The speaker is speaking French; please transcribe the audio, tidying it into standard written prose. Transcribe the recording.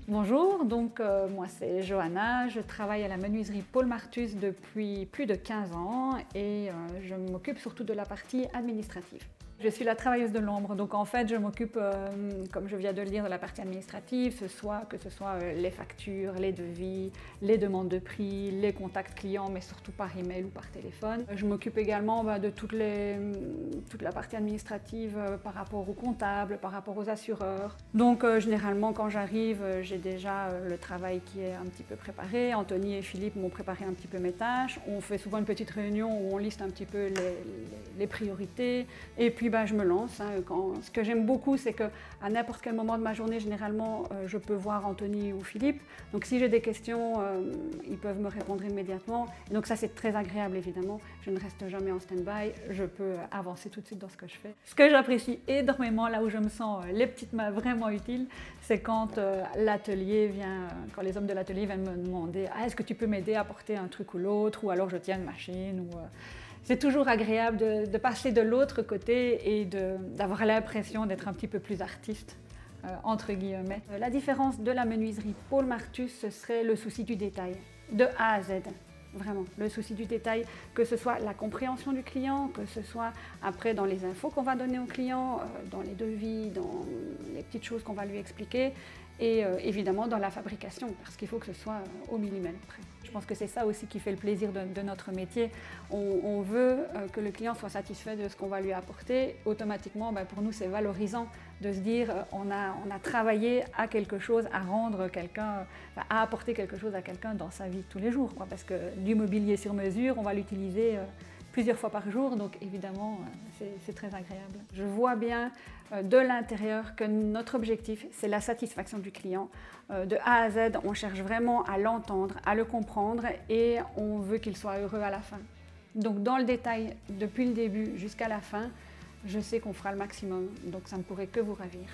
Bonjour, moi c'est Johanna, je travaille à la menuiserie Paul Martus depuis plus de 15 ans et je m'occupe surtout de la partie administrative. Je suis la travailleuse de l'ombre, donc en fait je m'occupe, comme je viens de le dire, de la partie administrative, que ce soit les factures, les devis, les demandes de prix, les contacts clients, mais surtout par email ou par téléphone. Je m'occupe également de toute la partie administrative par rapport aux comptables, par rapport aux assureurs. Donc généralement quand j'arrive, j'ai déjà le travail qui est un petit peu préparé. Anthony et Philippe m'ont préparé un petit peu mes tâches. On fait souvent une petite réunion où on liste un petit peu les priorités. Et puis je me lance. Ce que j'aime beaucoup, c'est qu'à n'importe quel moment de ma journée, généralement, je peux voir Anthony ou Philippe. Donc si j'ai des questions, ils peuvent me répondre immédiatement. Et donc ça, c'est très agréable, évidemment. Je ne reste jamais en stand-by. Je peux avancer tout de suite dans ce que je fais. Ce que j'apprécie énormément, là où je me sens les petites mains vraiment utiles, c'est quand quand les hommes de l'atelier viennent me demander « est-ce que tu peux m'aider à porter un truc ou l'autre ?» ou alors je tiens une machine. C'est toujours agréable de passer de l'autre côté et d'avoir l'impression d'être un petit peu plus artiste, entre guillemets. La différence de la menuiserie Paul Martus, ce serait le souci du détail, de A à Z. Vraiment, le souci du détail, que ce soit la compréhension du client, que ce soit après dans les infos qu'on va donner au client, dans les devis, dans les petites choses qu'on va lui expliquer, et évidemment dans la fabrication, parce qu'il faut que ce soit au millimètre près. Je pense que c'est ça aussi qui fait le plaisir de notre métier. On veut que le client soit satisfait de ce qu'on va lui apporter. Automatiquement, pour nous, c'est valorisant de se dire on a travaillé à quelque chose, à rendre quelqu'un, à apporter quelque chose à quelqu'un dans sa vie de tous les jours, parce que du mobilier sur mesure, on va l'utiliser plusieurs fois par jour, donc évidemment c'est très agréable. Je vois bien de l'intérieur que notre objectif c'est la satisfaction du client. De A à Z, on cherche vraiment à l'entendre, à le comprendre et on veut qu'il soit heureux à la fin. Donc dans le détail, depuis le début jusqu'à la fin, je sais qu'on fera le maximum, donc ça ne pourrait que vous ravir.